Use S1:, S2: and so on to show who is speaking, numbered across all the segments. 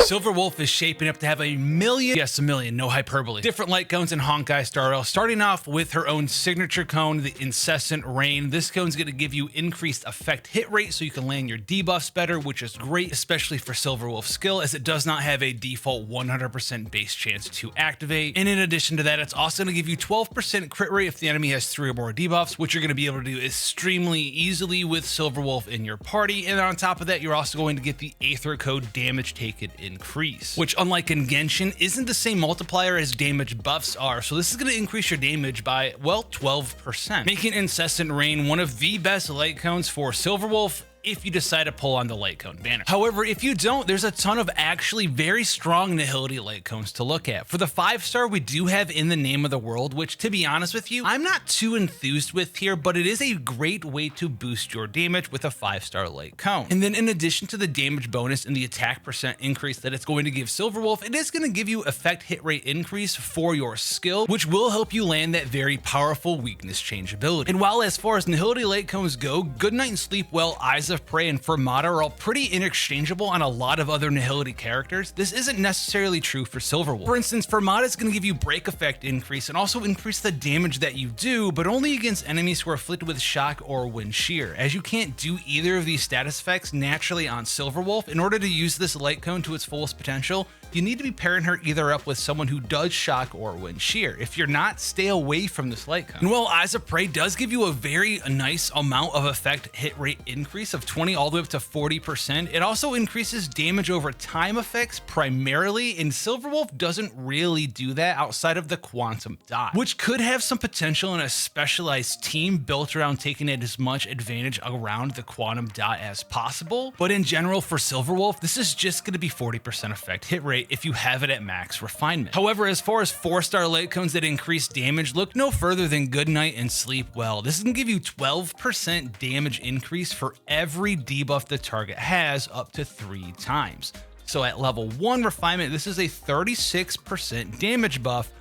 S1: Silver Wolf is shaping up to have a million, yes, a million, no hyperbole, different light cones in Honkai Star Rail, starting off with her own signature cone, the Incessant Rain. This cone's going to give you increased effect hit rate so you can land your debuffs better, which is great, especially for Silver Wolf's skill, as it does not have a default 100% base chance to activate. And in addition to that, it's also going to give you 12% crit rate if the enemy has 3 or more debuffs, which you're going to be able to do extremely easily with Silver Wolf in your party. And on top of that, you're also going to get the Aether Code damage taken increase, which unlike in Genshin isn't the same multiplier as damage buffs are. So this is going to increase your damage by, well, 12%, making Incessant Rain one of the best light cones for Silver Wolf if you decide to pull on the light cone banner. However, if you don't, there's a ton of actually very strong Nihility light cones to look at. For the 5-star, we do have In the Name of the World, which, to be honest with you, I'm not too enthused with here, but it is a great way to boost your damage with a 5-star light cone. And then in addition to the damage bonus and the attack percent increase that it's going to give Silver Wolf, it is going to give you effect hit rate increase for your skill, which will help you land that very powerful weakness change ability. And while as far as Nihility light cones go, Goodnight and Sleep Well, Eyes of Prey, and Vermont are all pretty interchangeable on a lot of other Nihility characters. This isn't necessarily true for Silver Wolf. For instance, Vermont is going to give you break effect increase and also increase the damage that you do, but only against enemies who are afflicted with shock or wind shear, as you can't do either of these status effects naturally on Silver Wolf. In order to use this light cone to its fullest potential, you need to be pairing her either up with someone who does shock or wind shear. If you're not, stay away from this light cone. And while Eyes of Prey does give you a very nice amount of effect hit rate increase of 20 all the way up to 40%, it also increases damage over time effects primarily, and Silver Wolf doesn't really do that outside of the Quantum Dot, which could have some potential in a specialized team built around taking as much advantage around the Quantum Dot as possible. But in general, for Silver Wolf, this is just going to be 40% effect hit rate if you have it at max refinement. However, as far as 4-star light cones that increase damage, look no further than Goodnight and Sleep Well. This is going to give you 12% damage increase for every debuff the target has up to 3 times. So at level 1 refinement, this is a 36% damage buff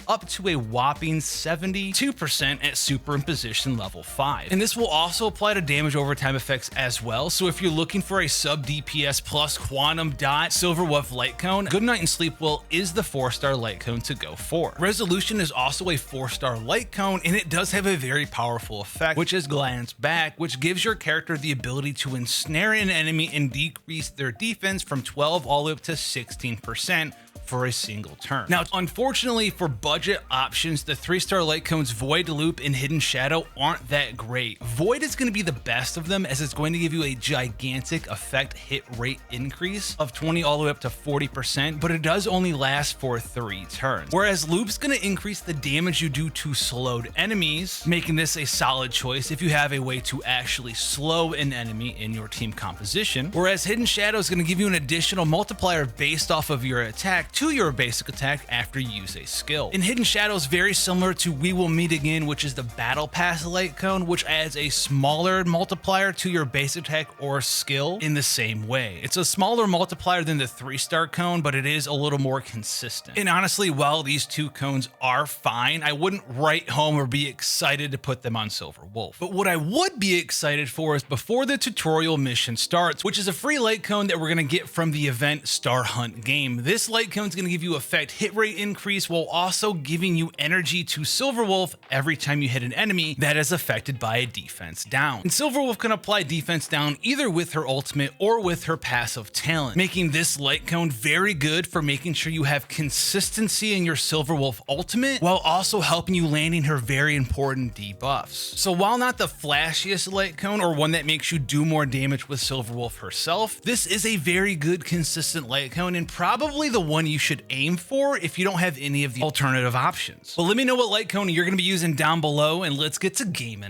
S1: up to a whopping 72% at superimposition level 5. And this will also apply to damage over time effects as well. So if you're looking for a sub DPS plus Quantum Dot Silver Wolf light cone, Goodnight and Sleep Well is the 4-star light cone to go for. Resolution is also a 4-star light cone, and it does have a very powerful effect, which is Glance Back, which gives your character the ability to ensnare an enemy and decrease their defense from 12 all the way up to 16% for a single turn. Now, unfortunately for budget options, the 3-star light cones Void, Loop, and Hidden Shadow aren't that great. Void is going to be the best of them, as it's going to give you a gigantic effect hit rate increase of 20 all the way up to 40%, but it does only last for 3 turns. Whereas Loop's going to increase the damage you do to slowed enemies, making this a solid choice if you have a way to actually slow an enemy in your team composition. Whereas Hidden Shadow is going to give you an additional multiplier based off of your attack to your basic attack after you use a skill. And Hidden Shadow is very similar to We Will Meet Again, which is the Battle Pass light cone, which adds a smaller multiplier to your basic attack or skill in the same way. It's a smaller multiplier than the 3-star cone, but it is a little more consistent. And honestly, while these 2 cones are fine, I wouldn't write home or be excited to put them on Silver Wolf. But what I would be excited for is before the tutorial mission starts, which is a free light cone that we're going to get from the event Star Hunt game. This light cone is going to give you effect hit rate increase while also giving you energy to Silver Wolf every time you hit an enemy that is affected by a defense down. And Silver Wolf can apply defense down either with her ultimate or with her passive talent, making this light cone very good for making sure you have consistency in your Silver Wolf ultimate while also helping you landing her very important debuffs. So while not the flashiest light cone or one that makes you do more damage with Silver Wolf herself, this is a very good consistent light cone and probably the one you should aim for if you don't have any of the alternative options. But let me know what light cone you're going to be using down below, and let's get to gaming.